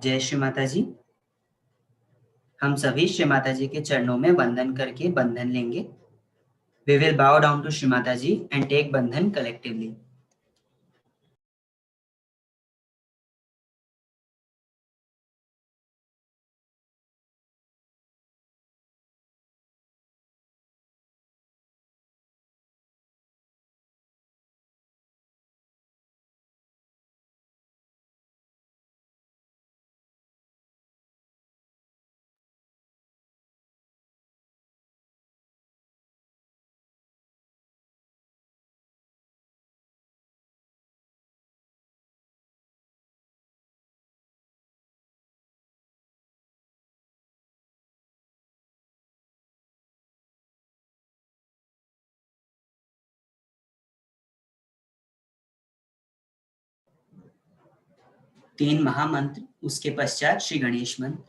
जय श्री माता जी। हम सभी श्री माता जी के चरणों में वंदन करके बंधन लेंगे। We will bow down to Shri Mata Ji and take bandhan collectively. तीन महामंत्र, उसके पश्चात श्री गणेश मंत्र।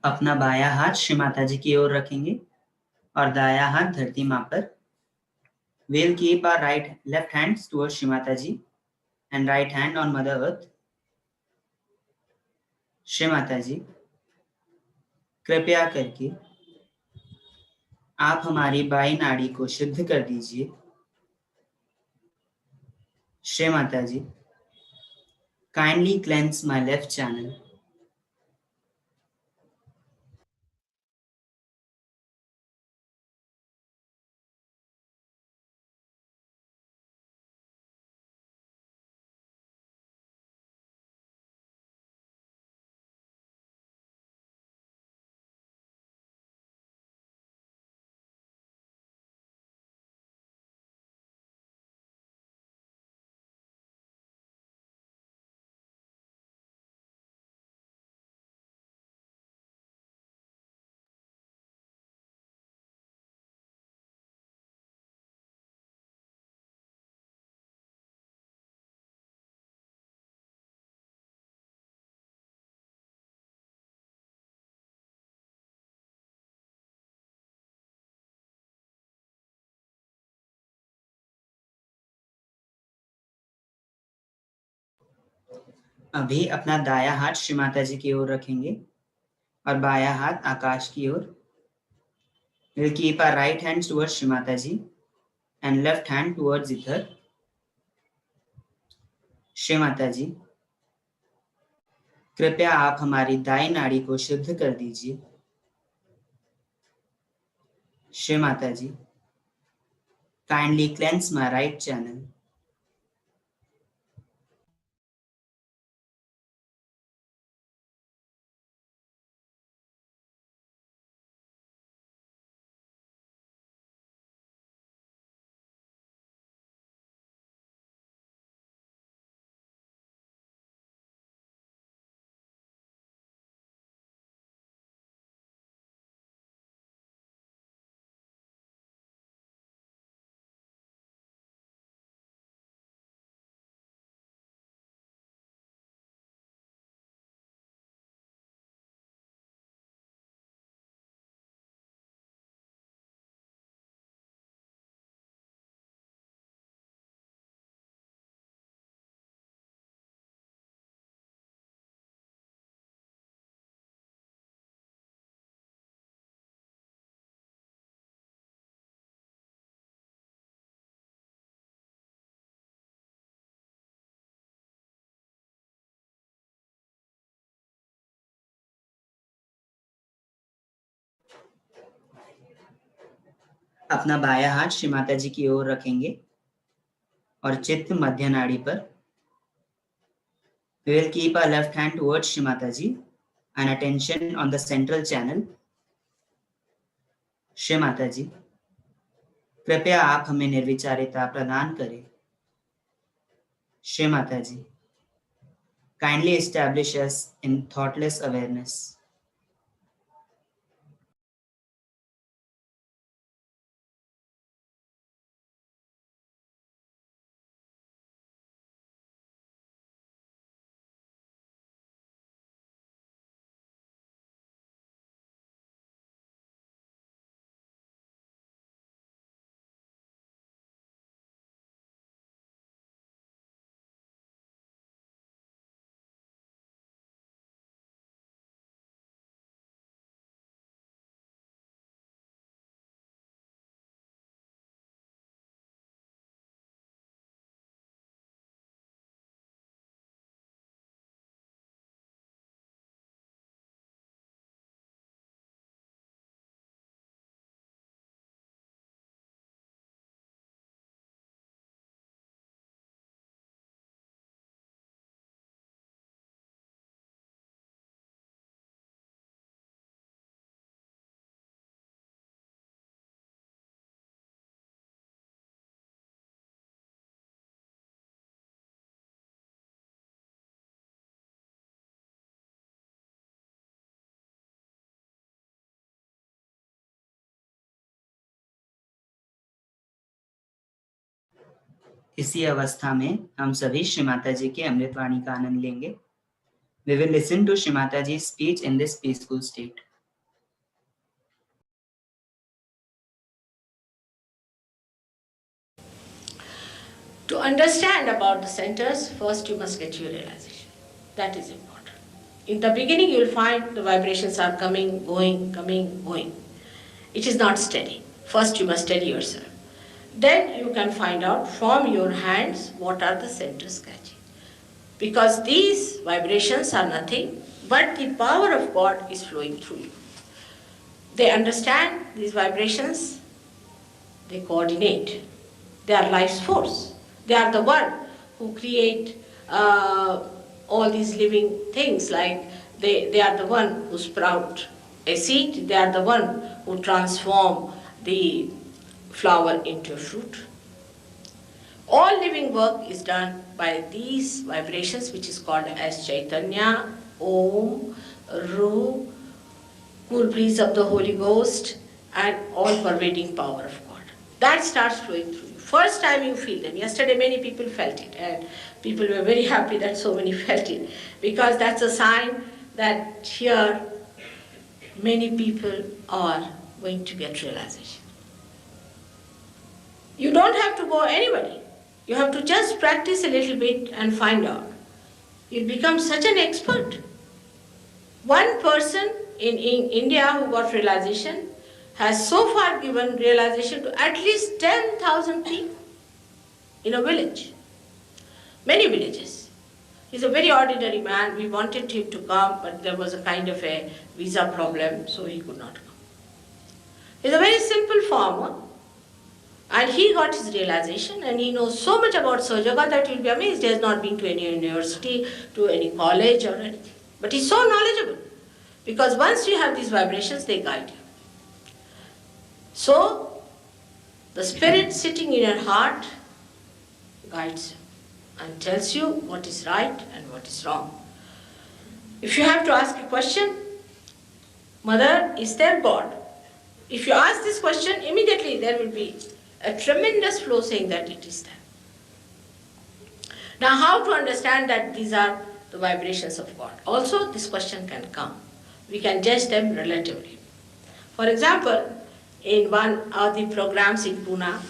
अपना बायां हाथ श्री माता जी की ओर रखेंगे और दायां हाथ धरती मां पर। We'll keep our left hands towards Shri Mata Ji and right hand on Mother Earth. Shri Mata जी, कृपया करके आप हमारी बाई नाड़ी को शुद्ध कर दीजिए। श्री माता जी, Kindly cleanse my left channel. अभी अपना दाया हाथ श्री माता जी की ओर रखेंगे और बाया हाथ आकाश की ओर. We'll keep our right hands towards Shri Mataji and left hand towards Ether. Shri माताजी, कृपया आप हमारी दाई नाड़ी को शुद्ध कर दीजिए. श्री माताजी, kindly cleanse my right channel. अपना बाया हाथ श्री माता जी की ओर रखेंगे और चित्त मध्य नाड़ी पर. We will keep our left hand towards Shri Mataji and attention on the central channel. Shri माताजी, कृपया आप हमें निर्विचारिता प्रदान करें. श्री माताजी, kindly establish us in thoughtless awareness. इसी अवस्था में हम सभी श्री माता जी के अमृतवाणी का आनंद लेंगे. We will listen to Shri Mataji's speech in this peaceful state. To understand about the centers, first you must get your realization. That is important. In the beginning, you will find the vibrations are coming, going. It is not steady. First, you must steady yourself. Then you can find out from your hands what are the centers catching. because these vibrations are nothing but the power of God is flowing through you. They understand these vibrations, they coordinate. They are life's force. They are the one who create all these living things, like they are the one who sprout a seed, they are the one who transform the flower into a fruit. All living work is done by these vibrations, which is called as Chaitanya, Om, Ru, cool breeze of the Holy Ghost, and all-pervading power of God. That starts flowing through you. First time you feel them. Yesterday many people felt it, and people were very happy that so many felt it, because that's a sign that here many people are going to get realization. You don't have to go anybody. You have to just practice a little bit and find out. You'll become such an expert. One person in India who got realization has so far given realization to at least 10,000 people in a village, many villages. He's a very ordinary man. We wanted him to come, but there was a kind of a visa problem, so he could not come. He's a very simple farmer, and he got his realization, and he knows so much about Sahaja that you'll be amazed. He has not been to any university, to any college or anything. But he's so knowledgeable, because once you have these vibrations, they guide you. So, the spirit sitting in your heart guides you and tells you what is right and what is wrong. If you have to ask a question, Mother, is there God? If you ask this question, immediately there will be a tremendous flow saying that it is there. Now, how to understand that these are the vibrations of God? Also, this question can come. We can judge them relatively. For example, in one of the programs in Pune,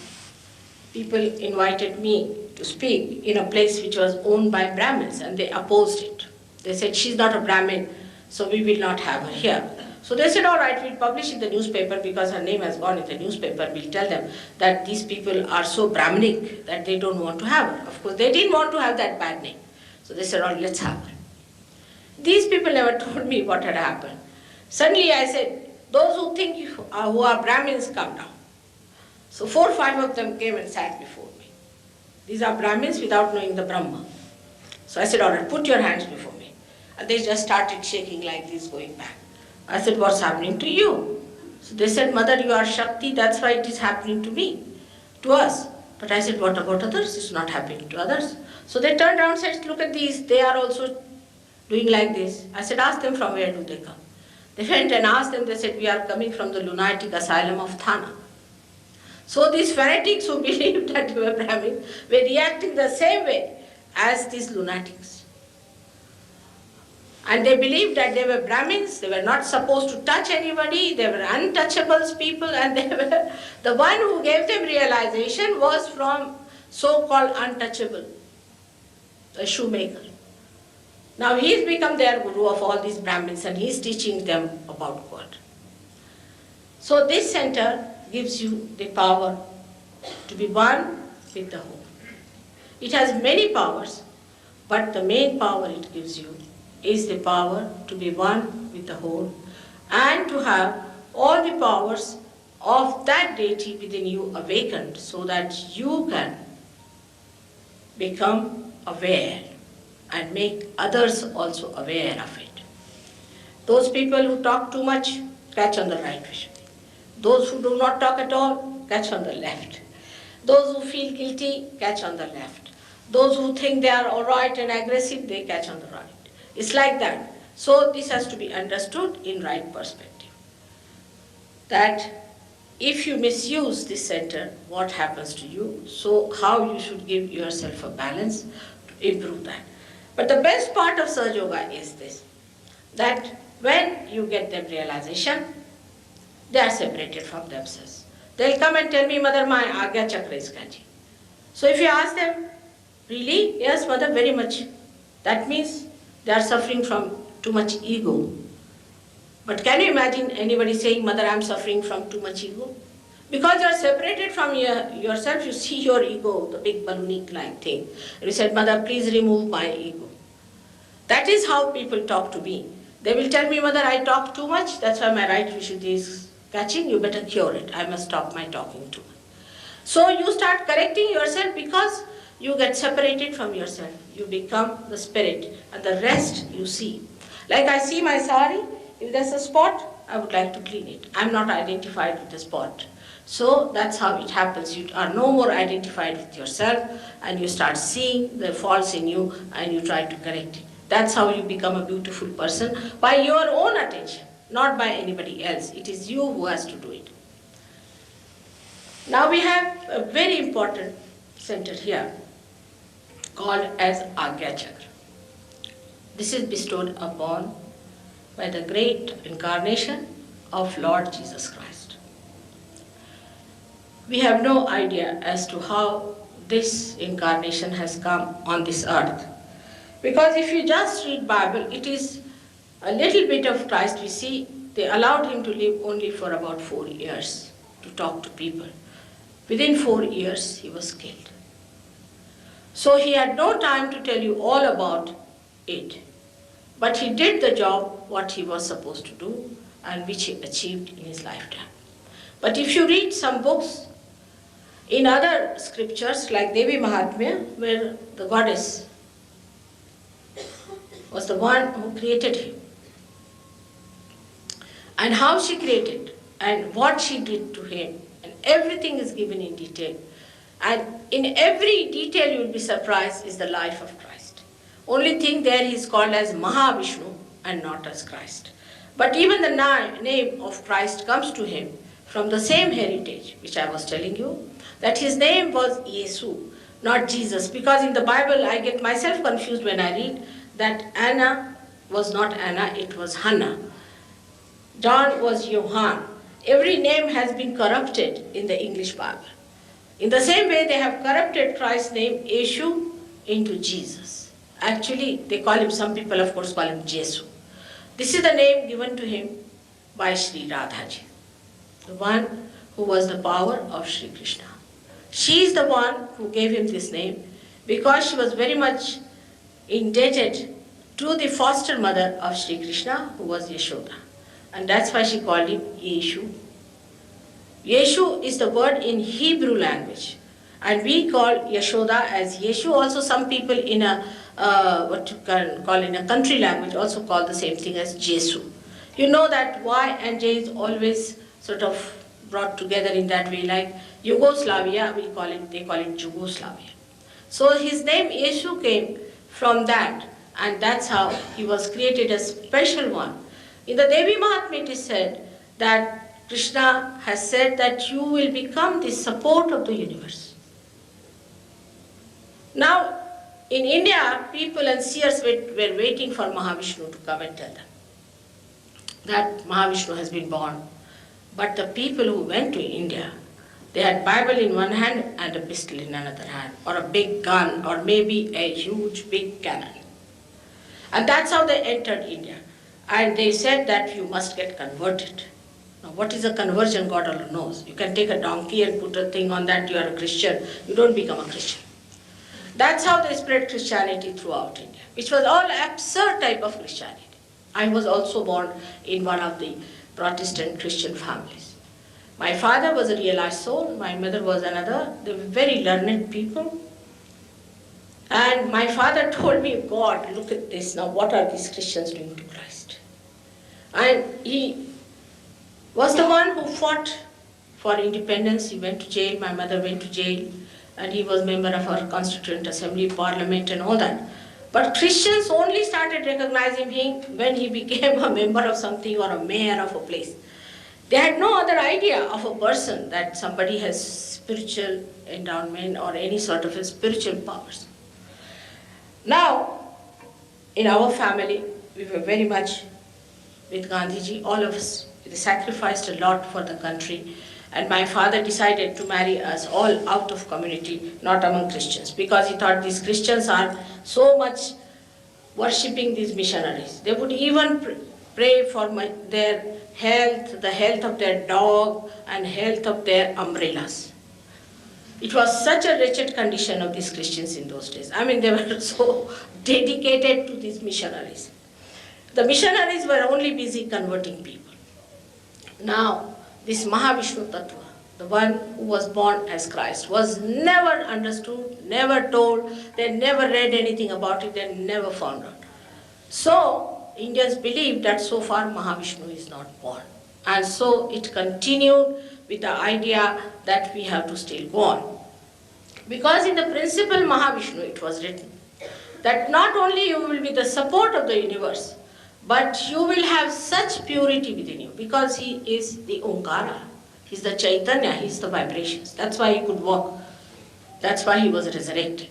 people invited me to speak in a place which was owned by Brahmins, and they opposed it. They said, she's not a Brahmin, so we will not have her here. So they said, all right, we'll publish in the newspaper, because her name has gone in the newspaper. We'll tell them that these people are so Brahminic that they don't want to have her. Of course, they didn't want to have that bad name. So they said, all right, let's have her. These people never told me what had happened. Suddenly I said, those who think who are Brahmins, come down. So 4 or 5 of them came and sat before me. These are Brahmins without knowing the Brahma. So I said, all right, put your hands before me. And they just started shaking like this, going back. I said, what's happening to you? So they said, Mother, you are Shakti, that's why it is happening to me, to us. But I said, what about others? It's not happening to others. So they turned around and said, look at these, they are also doing like this. I said, ask them from where do they come. They went and asked them, they said, we are coming from the lunatic asylum of Thana. So these fanatics who believed that they were Brahmin were reacting the same way as these lunatics. And they believed that they were Brahmins, they were not supposed to touch anybody, they were untouchables people, and they were the one who gave them realization was from so-called untouchable, a shoemaker. Now he's become their guru of all these Brahmins, and he's teaching them about God. So this center gives you the power to be one with the whole. It has many powers, but the main power it gives you is the power to be one with the whole and to have all the powers of that deity within you awakened, so that you can become aware and make others also aware of it. Those people who talk too much, catch on the right vision. Those who do not talk at all, catch on the left. Those who feel guilty, catch on the left. Those who think they are all right and aggressive, they catch on the right. It's like that. So this has to be understood in right perspective. That if you misuse this center, what happens to you? So how you should give yourself a balance to improve that. But the best part of Sahaja Yoga is this, that when you get them realization, they are separated from themselves. They'll come and tell me, Mother, my Agya Chakra is catching. So if you ask them, really? Yes, Mother, very much. That means they are suffering from too much ego. But can you imagine anybody saying, Mother, I am suffering from too much ego? Because you are separated from yourself, you see your ego, the big balloonic-like thing. And you said, Mother, please remove my ego. That is how people talk to me. They will tell me, "Mother, I talk too much, that's why my right Vishuddhi is catching, you better cure it. I must stop my talking too much." So you start correcting yourself because you get separated from yourself. You become the spirit and the rest you see. Like I see my sari, if there's a spot, I would like to clean it. I'm not identified with the spot. So that's how it happens. You are no more identified with yourself and you start seeing the faults in you and you try to correct it. That's how you become a beautiful person, by your own attention, not by anybody else. It is you who has to do it. Now we have a very important center here called as Agya Chakra. This is bestowed upon by the great incarnation of Lord Jesus Christ. We have no idea as to how this incarnation has come on this earth. Because if you just read Bible, it is a little bit of Christ we see. They allowed him to live only for about 4 years to talk to people. Within 4 years, he was killed. So he had no time to tell you all about it. But he did the job, what he was supposed to do, and which he achieved in his lifetime. But if you read some books, in other scriptures, like Devi Mahatmya, where the goddess was the one who created him, and how she created, and what she did to him, and everything is given in detail. And in every detail you will be surprised is the life of Christ. Only thing there he is called as Mahavishnu and not as Christ. But even the name of Christ comes to him from the same heritage, which I was telling you, that his name was Yesu, not Jesus. Because in the Bible I get myself confused when I read that Anna was not Anna, it was Hannah. John was Johann. Every name has been corrupted in the English Bible. In the same way, they have corrupted Christ's name, Yeshu, into Jesus. Actually, they call him, some people of course call him Jesu. This is the name given to him by Sri Radhaji, the one who was the power of Sri Krishna. She is the one who gave him this name because she was very much indebted to the foster mother of Sri Krishna, who was Yashoda. And that's why she called him Yeshu. Yeshu is the word in Hebrew language. And we call Yashoda as Yeshu. Also some people in a, what you can call in a country language also call the same thing as Jesu. You know that Y and J is always sort of brought together in that way, like Yugoslavia, we call it, they call it Yugoslavia. So his name Yeshu came from that, and that's how he was created a special one. In the Devi Mahatmya it is said that Krishna has said that you will become the support of the universe. Now, in India, people and seers were waiting for Mahavishnu to come and tell them that Mahavishnu has been born. But the people who went to India, they had Bible in one hand and a pistol in another hand, or a big gun, or maybe a huge big cannon. And that's how they entered India. And they said that you must get converted. Now what is a conversion, God alone knows. You can take a donkey and put a thing on that, you are a Christian. You don't become a Christian. That's how they spread Christianity throughout India, which was all absurd type of Christianity. I was also born in one of the Protestant Christian families. My father was a realized soul, my mother was another. They were very learned people. And my father told me, God, look at this now, what are these Christians doing to Christ? And he was the one who fought for independence. He went to jail, my mother went to jail, and he was member of our Constituent Assembly, Parliament and all that. But Christians only started recognizing him when he became a member of something or a mayor of a place. They had no other idea of a person that somebody has spiritual endowment or any sort of a spiritual powers. Now, in our family, we were very much with Gandhiji, all of us. We sacrificed a lot for the country. And my father decided to marry us all out of community, not among Christians, because he thought these Christians are so much worshipping these missionaries. They would even pray for their health, the health of their dog, and health of their umbrellas. It was such a wretched condition of these Christians in those days. I mean, they were so dedicated to these missionaries. The missionaries were only busy converting people. Now, this Mahavishnu Tattva, the one who was born as Christ, was never understood, never told, they never read anything about it, they never found out. So, Indians believed that so far Mahavishnu is not born. And so it continued with the idea that we have to still go on. Because in the principle Mahavishnu it was written that not only you will be the support of the universe, but you will have such purity within you, because he is the Omkara, he is the Chaitanya, he is the vibrations. That's why he could walk. That's why he was resurrected.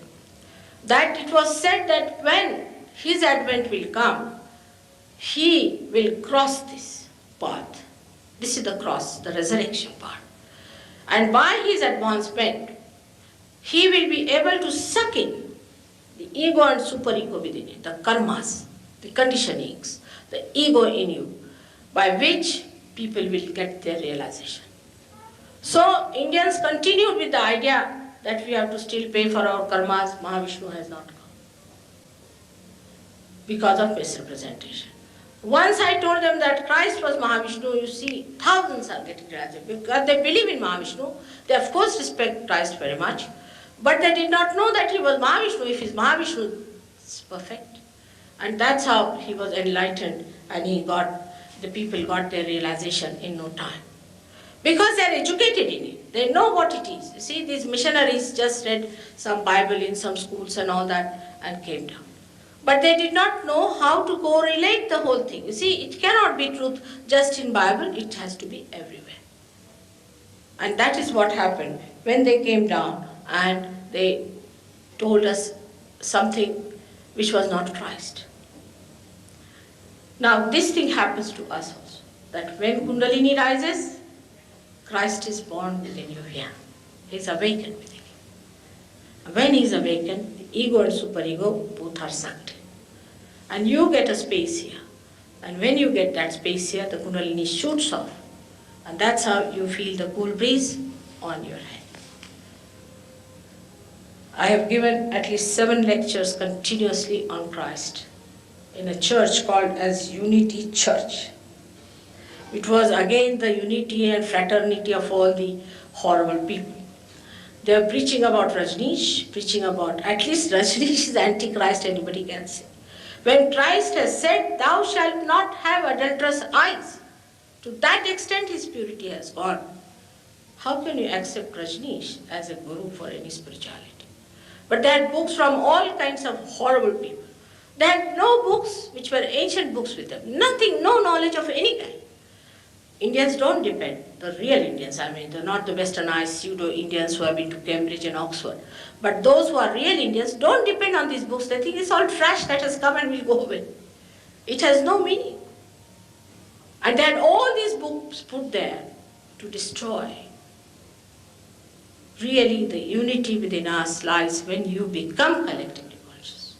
That it was said that when his advent will come, he will cross this path. This is the cross, the resurrection part. And by his advancement, he will be able to suck in the ego and superego within it, the karmas, the conditionings, the ego in you, by which people will get their realization. So Indians continued with the idea that we have to still pay for our karmas. Mahavishnu has not come because of misrepresentation. Once I told them that Christ was Mahavishnu, you see, thousands are getting realized. Because they believe in Mahavishnu, they of course respect Christ very much, but they did not know that he was Mahavishnu. If he's Mahavishnu, it's perfect. And that's how he was enlightened, and the people got their realization in no time. Because they are educated in it. They know what it is. You see, these missionaries just read some Bible in some schools and all that and came down. But they did not know how to correlate the whole thing. You see, it cannot be truth just in Bible, it has to be everywhere. And that is what happened when they came down and they told us something which was not Christ. Now this thing happens to us also, that when Kundalini rises, Christ is born within you here. He is awakened within you. When he is awakened, the ego and superego both are sucked in. And you get a space here. And when you get that space here, the Kundalini shoots off. And that's how you feel the cool breeze on your head. I have given at least 7 lectures continuously on Christ in a church called as Unity Church. It was again the unity and fraternity of all the horrible people. They are preaching about Rajneesh, preaching about, at least Rajneesh is antichrist, anybody can say. When Christ has said, thou shalt not have adulterous eyes, to that extent his purity has gone. How can you accept Rajneesh as a guru for any spirituality? But they had books from all kinds of horrible people. They had no books which were ancient books with them. Nothing, no knowledge of any kind. Indians don't depend, the real Indians, I mean, they're not the westernized pseudo-Indians who have been to Cambridge and Oxford. But those who are real Indians don't depend on these books. They think it's all trash that has come and will go away. It has no meaning. And they had all these books put there to destroy. Really, the unity within us lies when you become collectively conscious.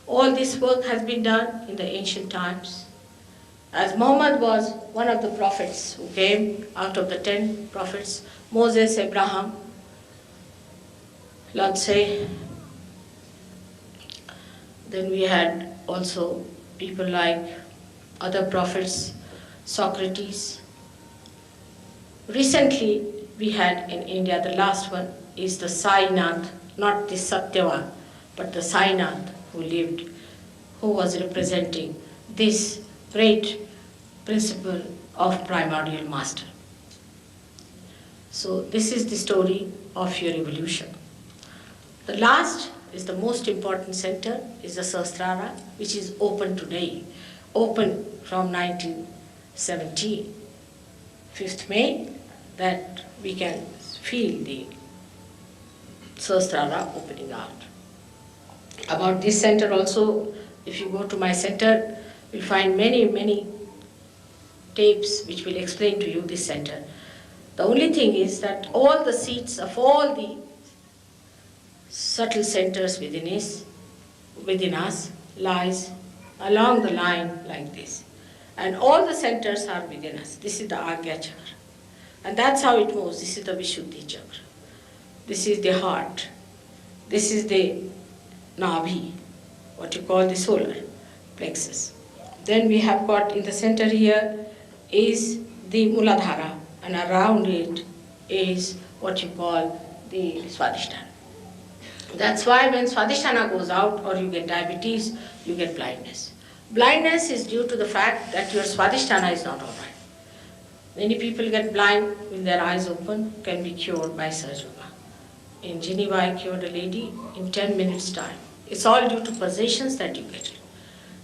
All this work has been done in the ancient times. As Muhammad was one of the prophets who came out of the 10 prophets, Moses, Abraham, let's say, then we had also people like other prophets, Socrates. Recently, we had in India, the last one is the Sainath, not the Satyavan, but the Sainath who was representing this great principle of primordial master. So this is the story of your evolution. The last is the most important center, is the Sahasrara, which is open today, open from 1970, 5th May, that we can feel the Sahasrara opening out. About this center also, if you go to my center, you'll find many tapes which will explain to you this center. The only thing is that all the seats of all the subtle centers within us lies along the line like this. And all the centers are within us. This is the Agya Chakra. And that's how it moves. This is the Vishuddhi Chakra. This is the heart. This is the Nabhi, what you call the solar plexus. Then we have got in the center here is the Muladhara, and around it is what you call the Swadhisthana. That's why when Swadhisthana goes out or you get diabetes, you get blindness. Blindness is due to the fact that your Swadhisthana is not alright. Many people get blind with their eyes open, can be cured by Sahaja. In Geneva, I cured a lady in 10 minutes time. It's all due to possessions that you get.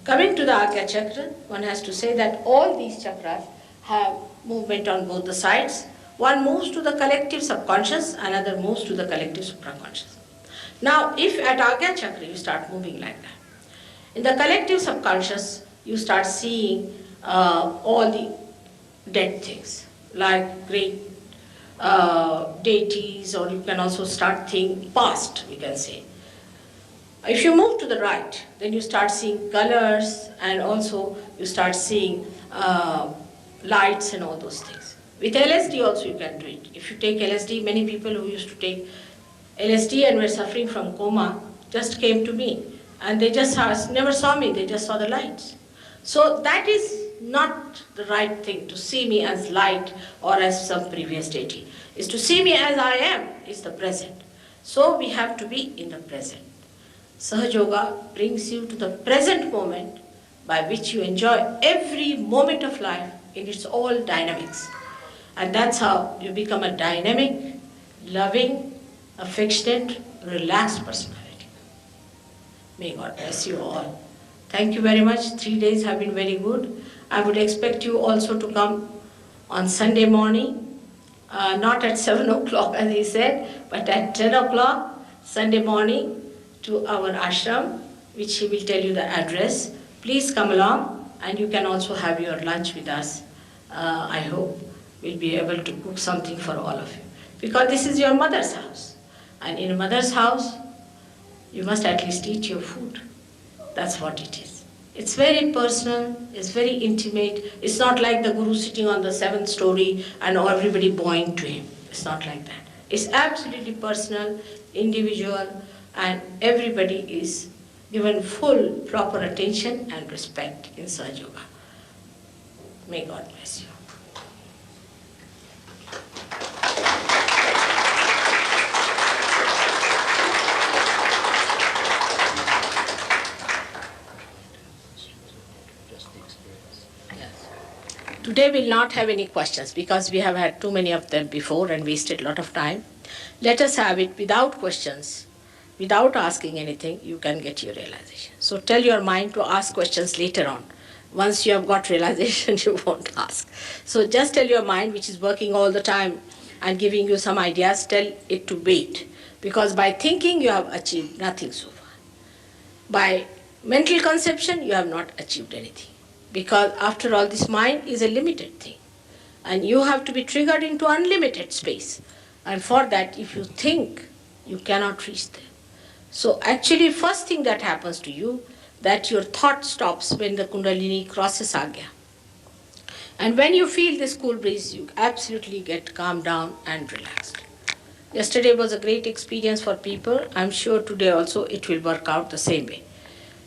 Coming to the Agya Chakra, one has to say that all these chakras have movement on both the sides. One moves to the collective subconscious, another moves to the collective supraconscious. Now, if at Agya Chakra you start moving like that, in the collective subconscious you start seeing all the dead things, like great deities, or you can also start thinking past, we can say. If you move to the right, then you start seeing colors, and also you start seeing lights and all those things. With LSD also you can do it. If you take LSD, many people who used to take LSD and were suffering from coma just came to me, and they just never saw me, they just saw the lights. So that is not the right thing, to see me as light or as some previous deity. Is to see me as I am, is the present. So we have to be in the present. Sahaja Yoga brings you to the present moment, by which you enjoy every moment of life in its all dynamics. And that's how you become a dynamic, loving, affectionate, relaxed personality. May God bless you all. Thank you very much. 3 days have been very good. I would expect you also to come on Sunday morning, not at 7 o'clock as he said, but at 10 o'clock Sunday morning to our ashram, which he will tell you the address. Please come along, and you can also have your lunch with us. I hope we'll be able to cook something for all of you. Because this is your mother's house. And in a mother's house, you must at least eat your food. That's what it is. It's very personal, it's very intimate. It's not like the Guru sitting on the 7th story and everybody bowing to him. It's not like that. It's absolutely personal, individual, and everybody is given full, proper attention and respect in Sahaja Yoga. May God bless you. Today we'll not have any questions because we have had too many of them before and wasted a lot of time. Let us have it without questions, without asking anything. You can get your realization. So tell your mind to ask questions later on. Once you have got realization, you won't ask. So just tell your mind, which is working all the time and giving you some ideas, tell it to wait. Because by thinking you have achieved nothing so far. By mental conception you have not achieved anything. Because after all, this mind is a limited thing. And you have to be triggered into unlimited space. And for that, if you think, you cannot reach there. So actually, first thing that happens to you, that your thought stops when the Kundalini crosses Agya. And when you feel this cool breeze, you absolutely get calmed down and relaxed. Yesterday was a great experience for people. I'm sure today also it will work out the same way.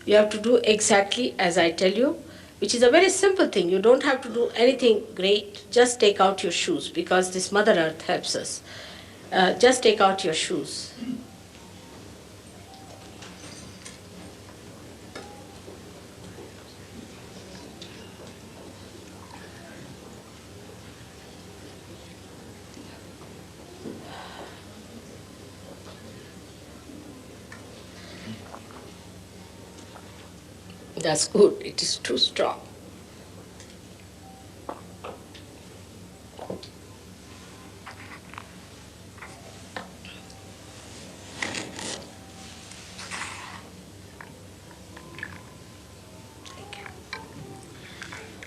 You have to do exactly as I tell you, which is a very simple thing. You don't have to do anything great. Just take out your shoes, because this Mother Earth helps us. Just take out your shoes. That's good. It is too strong.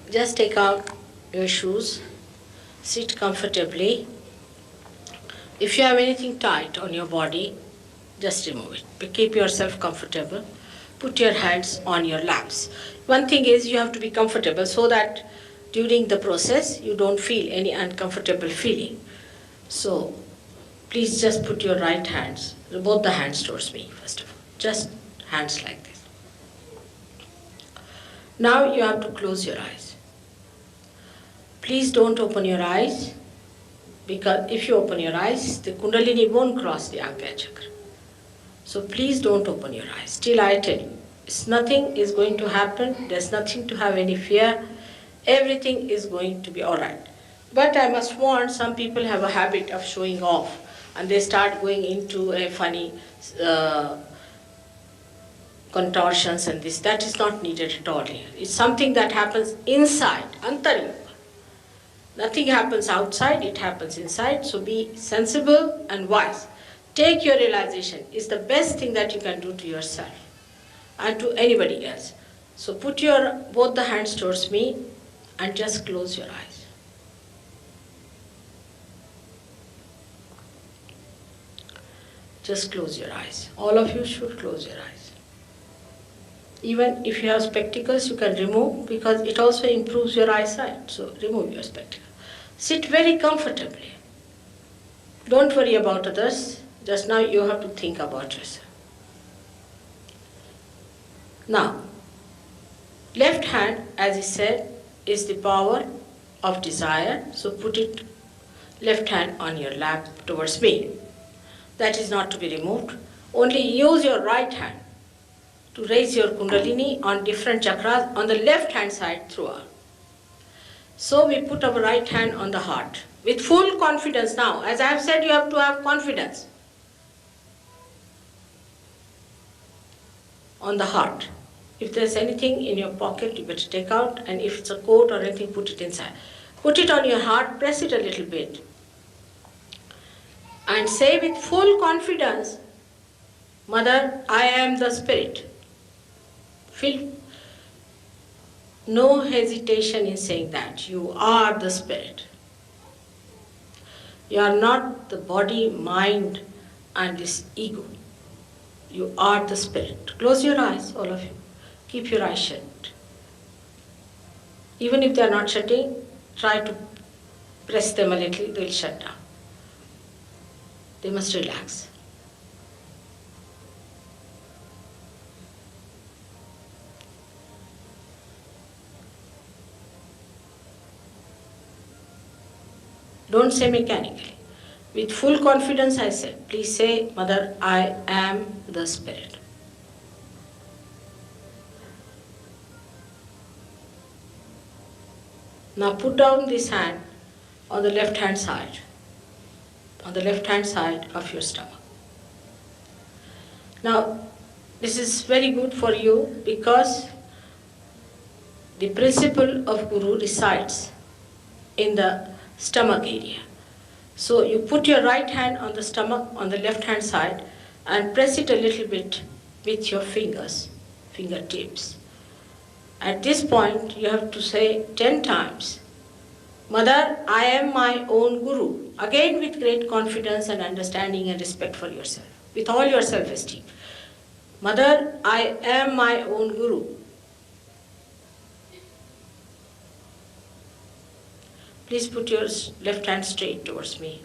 Just take out your shoes, sit comfortably. If you have anything tight on your body, just remove it. Keep yourself comfortable. Put your hands on your laps. One thing is you have to be comfortable so that during the process you don't feel any uncomfortable feeling. So please just put your right hands, both the hands towards me first of all, just hands like this. Now you have to close your eyes. Please don't open your eyes, because if you open your eyes, the Kundalini won't cross the Agnya Chakra. So please don't open your eyes. Till I tell you, nothing is going to happen, there's nothing to have any fear, everything is going to be alright. But I must warn, some people have a habit of showing off and they start going into a funny contortions and this. That is not needed at all here. It's something that happens inside, antaryuga. Nothing happens outside, it happens inside. So be sensible and wise. Take your realization. It's the best thing that you can do to yourself and to anybody else. So put both the hands towards me and just close your eyes. Just close your eyes. All of you should close your eyes. Even if you have spectacles, you can remove, because it also improves your eyesight. So remove your spectacles. Sit very comfortably. Don't worry about others. Just now you have to think about yourself. Now, left hand, as I said, is the power of desire. So put it, left hand on your lap towards me. That is not to be removed. Only use your right hand to raise your Kundalini on different chakras on the left hand side throughout. So we put our right hand on the heart with full confidence now. As I have said, you have to have confidence on the heart. If there's anything in your pocket, you better take out, and if it's a coat or anything, put it inside. Put it on your heart, press it a little bit, and say with full confidence, Mother, I am the Spirit. Feel no hesitation in saying that. You are the Spirit. You are not the body, mind, and this ego. You are the Spirit. Close your eyes, all of you. Keep your eyes shut. Even if they are not shutting, try to press them a little, they will shut down. They must relax. Don't say mechanically. With full confidence I say, please say, Mother, I am the Spirit. Now put down this hand on the left hand side, on the left hand side of your stomach. Now this is very good for you, because the principle of Guru resides in the stomach area. So you put your right hand on the stomach on the left hand side and press it a little bit with your fingers, fingertips. At this point you have to say 10 times, Mother, I am my own Guru. Again with great confidence and understanding and respect for yourself, with all your self-esteem. Mother, I am my own Guru. Please put your left hand straight towards me.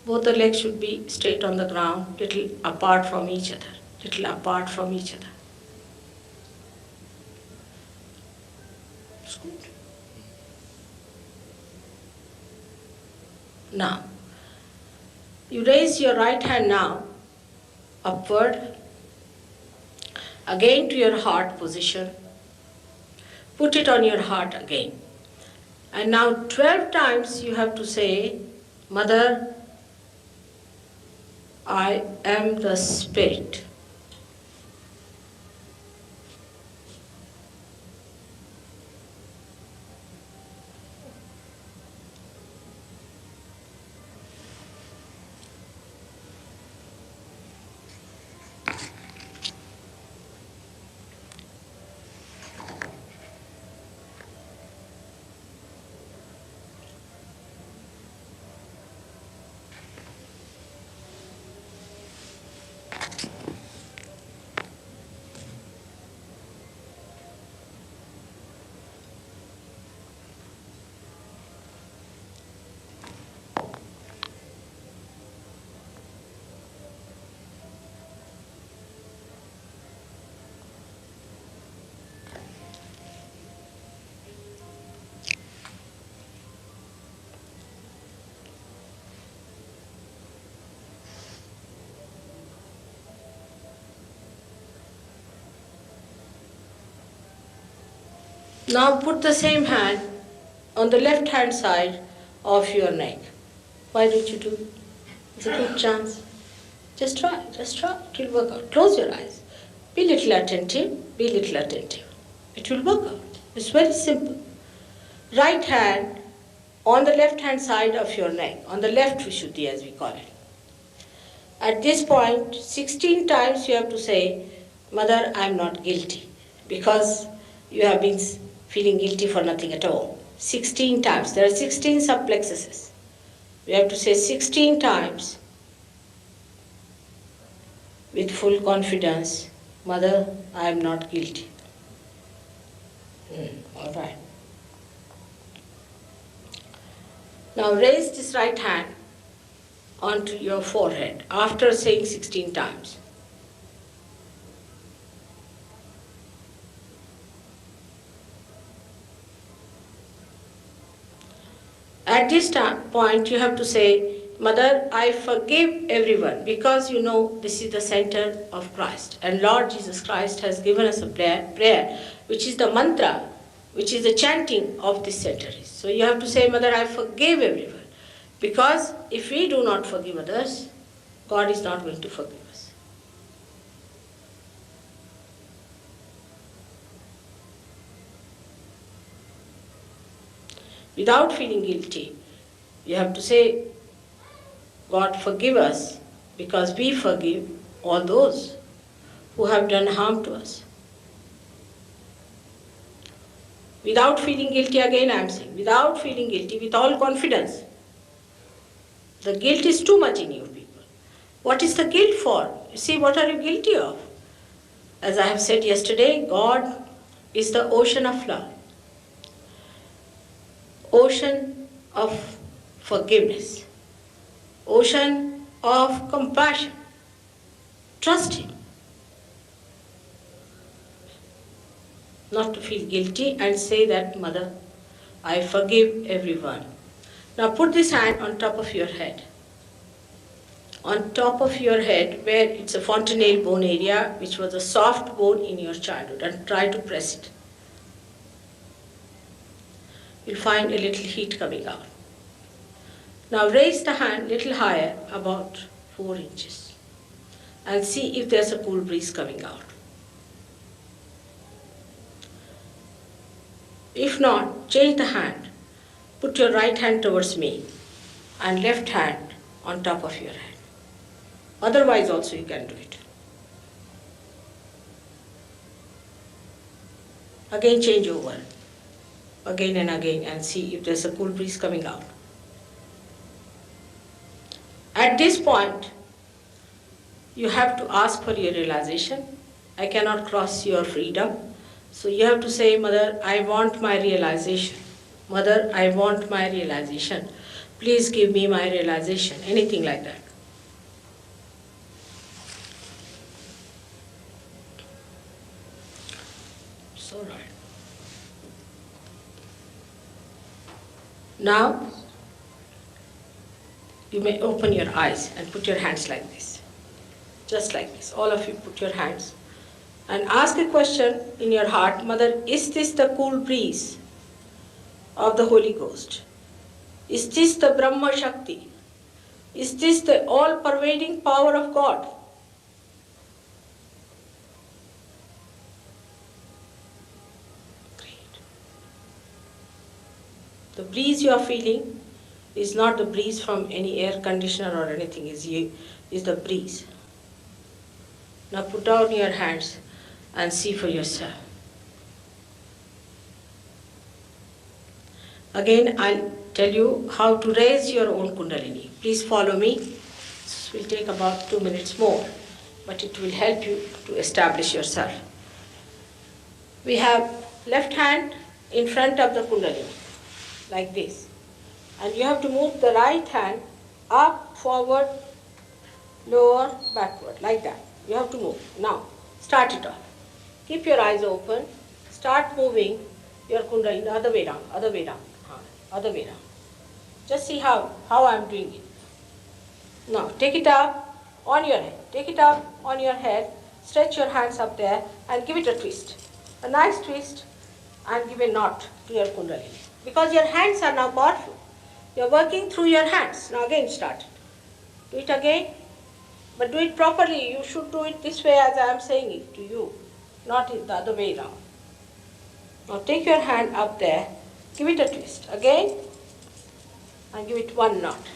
Both the legs should be straight on the ground, little apart from each other, little apart from each other. It's good. Now, you raise your right hand now upward, again to your heart position. Put it on your heart again. And now 12 times you have to say, Mother, I am the Spirit. Now put the same hand on the left hand side of your neck. Why don't you do? It's a good chance. Just try, it will work out. Close your eyes. Be little attentive, be little attentive. It will work out. It's very simple. Right hand on the left hand side of your neck, on the left Vishuddhi as we call it. At this point, 16 times you have to say, Mother, I am not guilty, because you have been feeling guilty for nothing at all. 16 times. There are 16 subplexuses. We have to say 16 times with full confidence, Mother, I am not guilty. All right. Now raise this right hand onto your forehead after saying 16 times. At this point, you have to say, Mother, I forgive everyone, because you know this is the center of Christ. And Lord Jesus Christ has given us a prayer which is the mantra, which is the chanting of this center. So you have to say, Mother, I forgive everyone. Because if we do not forgive others, God is not going to forgive us. Without feeling guilty, you have to say, God forgive us, because we forgive all those who have done harm to us. Without feeling guilty, again I am saying, without feeling guilty, with all confidence. The guilt is too much in you people. What is the guilt for? You see, what are you guilty of? As I have said yesterday, God is the ocean of love. Ocean of forgiveness. Ocean of compassion. Trust Him. Not to feel guilty and say that, Mother, I forgive everyone. Now put this hand on top of your head. On top of your head, where it's a fontanelle bone area, which was a soft bone in your childhood, and try to press it. You'll find a little heat coming out. Now raise the hand a little higher, about 4 inches, and see if there's a cool breeze coming out. If not, change the hand. Put your right hand towards me and left hand on top of your head. Otherwise also you can do it. Again change over, again and again, and see if there's a cool breeze coming out. At this point, you have to ask for your realization. I cannot cross your freedom. So you have to say, Mother, I want my realization. Mother, I want my realization. Please give me my realization. Anything like that. It's all right. Now, you may open your eyes and put your hands like this. Just like this. All of you put your hands. And ask a question in your heart, Mother, is this the cool breeze of the Holy Ghost? Is this the Brahma Shakti? Is this the all-pervading power of God? Great. The breeze you are feeling is not the breeze from any air conditioner or anything, is the breeze. Now put down your hands and see for yourself. Again, I'll tell you how to raise your own Kundalini. Please follow me. This will take about 2 minutes more, but it will help you to establish yourself. We have left hand in front of the Kundalini, like this. And you have to move the right hand up, forward, lower, backward, like that. You have to move. Now, start it off. Keep your eyes open. Start moving your Kundalini other way down, other way down, other way down. Just see how I am doing it. Now, take it up on your head. Take it up on your head. Stretch your hands up there and give it a twist. A nice twist. and give a knot to your kundalini. Because your hands are now powerful. You are working through your hands. Now again start. Do it again. But do it properly. You should do it this way as I am saying it to you, not the other way around. Now take your hand up there, give it a twist. Again, and give it one knot.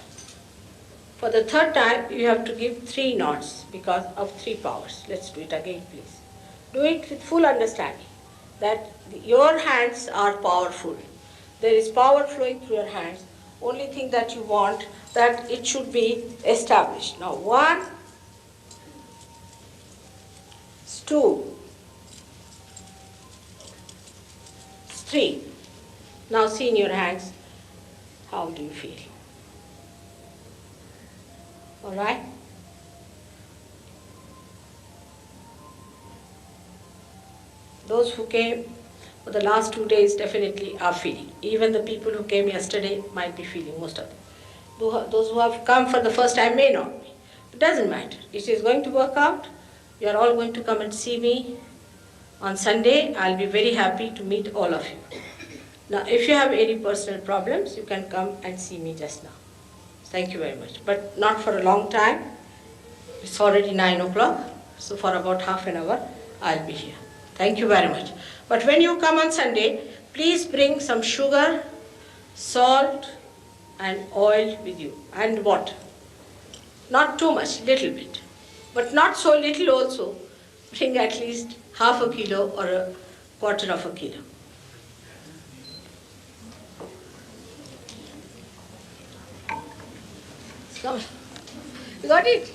For the third time, you have to give 3 knots because of 3 powers. Let's do it again, please. Do it with full understanding that your hands are powerful. There is power flowing through your hands. Only thing that you want that it should be established. Now 1, 2, 3. Now see in your hands, how do you feel? All right? Those who came for the last 2 days definitely are feeling. Even the people who came yesterday might be feeling, most of them. Those who have come for the first time may not be. It doesn't matter. It is going to work out. You are all going to come and see me on Sunday. I'll be very happy to meet all of you. Now, if you have any personal problems, you can come and see me just now. Thank you very much. But not for a long time. It's already 9 o'clock. So for about half an hour, I'll be here. Thank you very much. But when you come on Sunday, please bring some sugar, salt, and oil with you, and water. Not too much, little bit. But not so little also. Bring at least half a kilo or a quarter of a kilo. Come. You got it?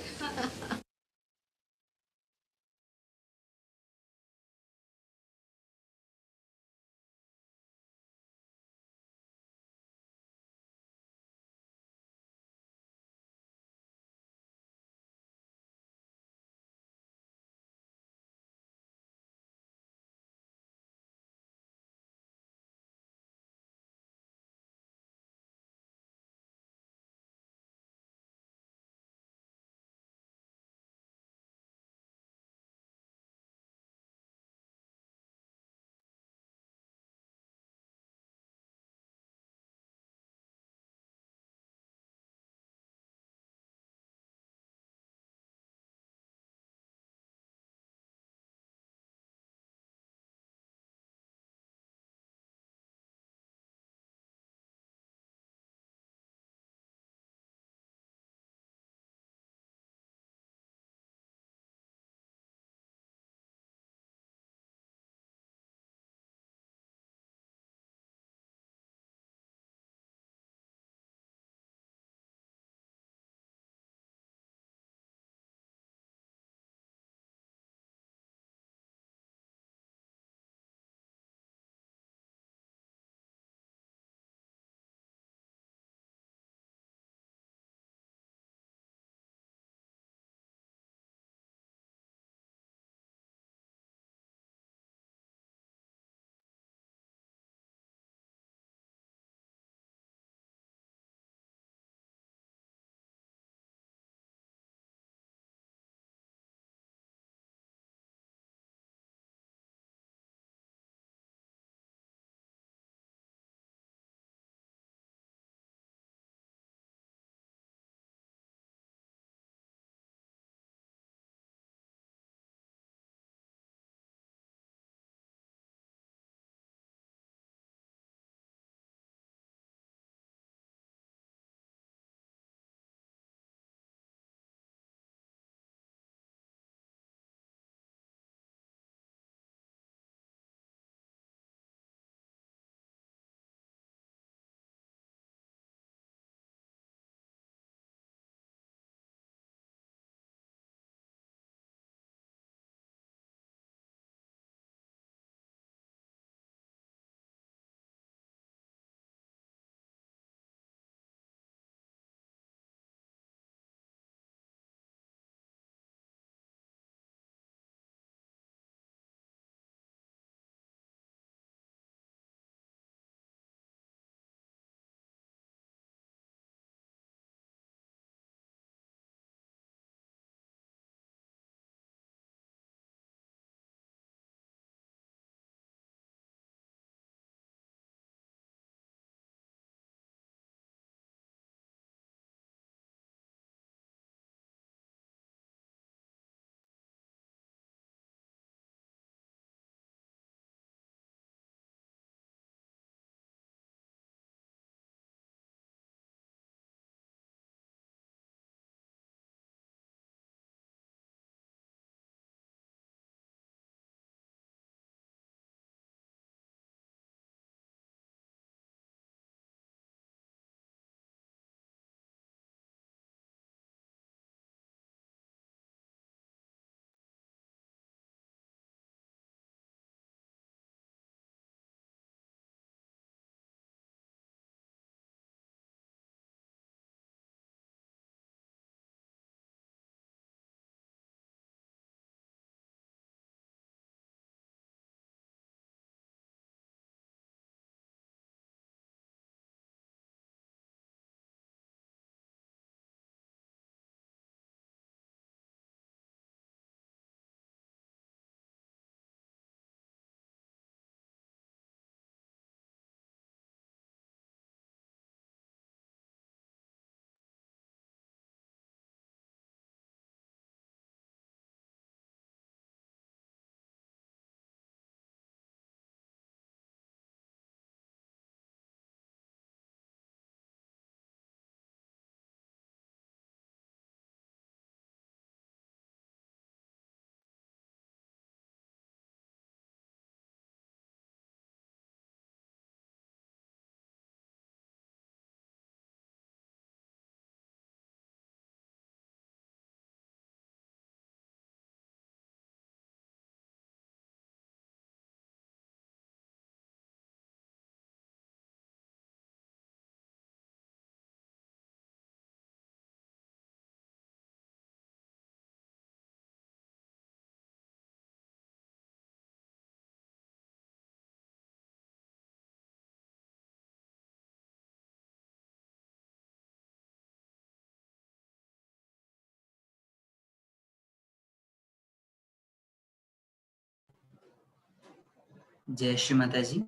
जय श्री माता जी।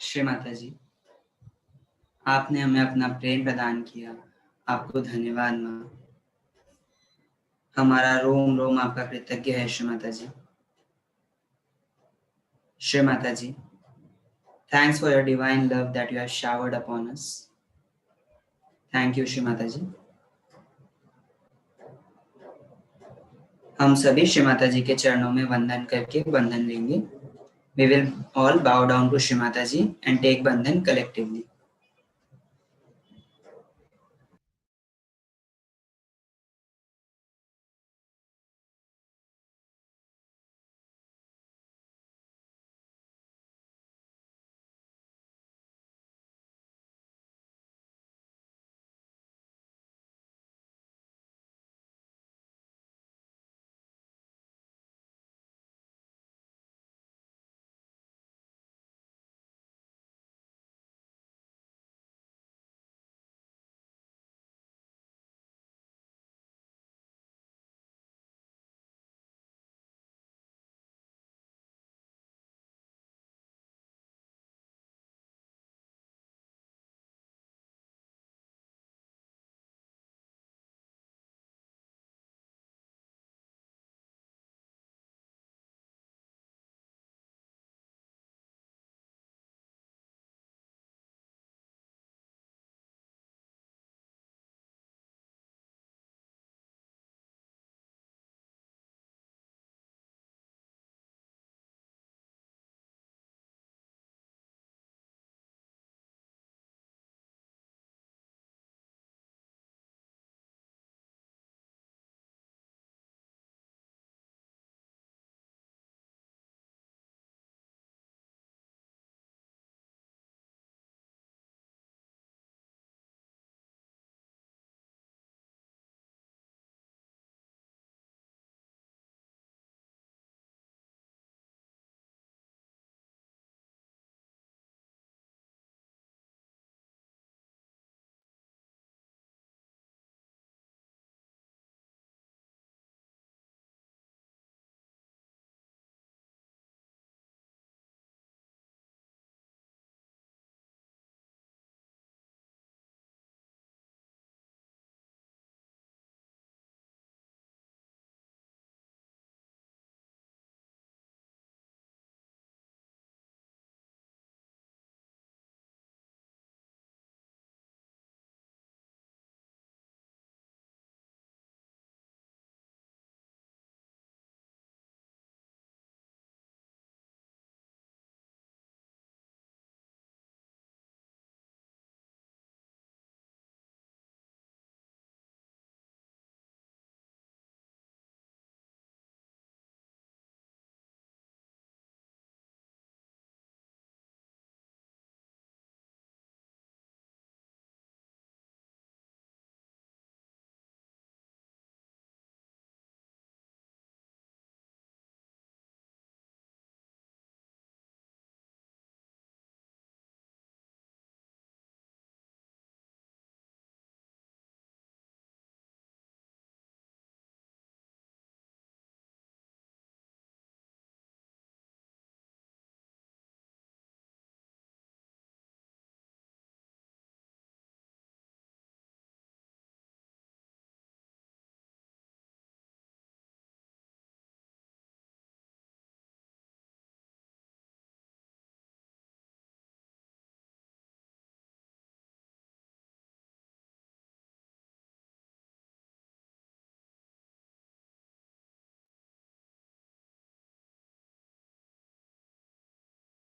श्री माता जी, आपने हमें अपना प्रेम प्रदान किया, आपको धन्यवाद माँ। हमारा रोम रोम आपका कृतज्ञ है श्री माता जी। श्री माता जी, thanks for your divine love that you have showered upon us. Thank you Shri Mata जी। हम सभी श्री माता जी के चरणों में वंदन करके बंधन लेंगे। We will all bow down to Shri Mata ji and take bandhan collectively.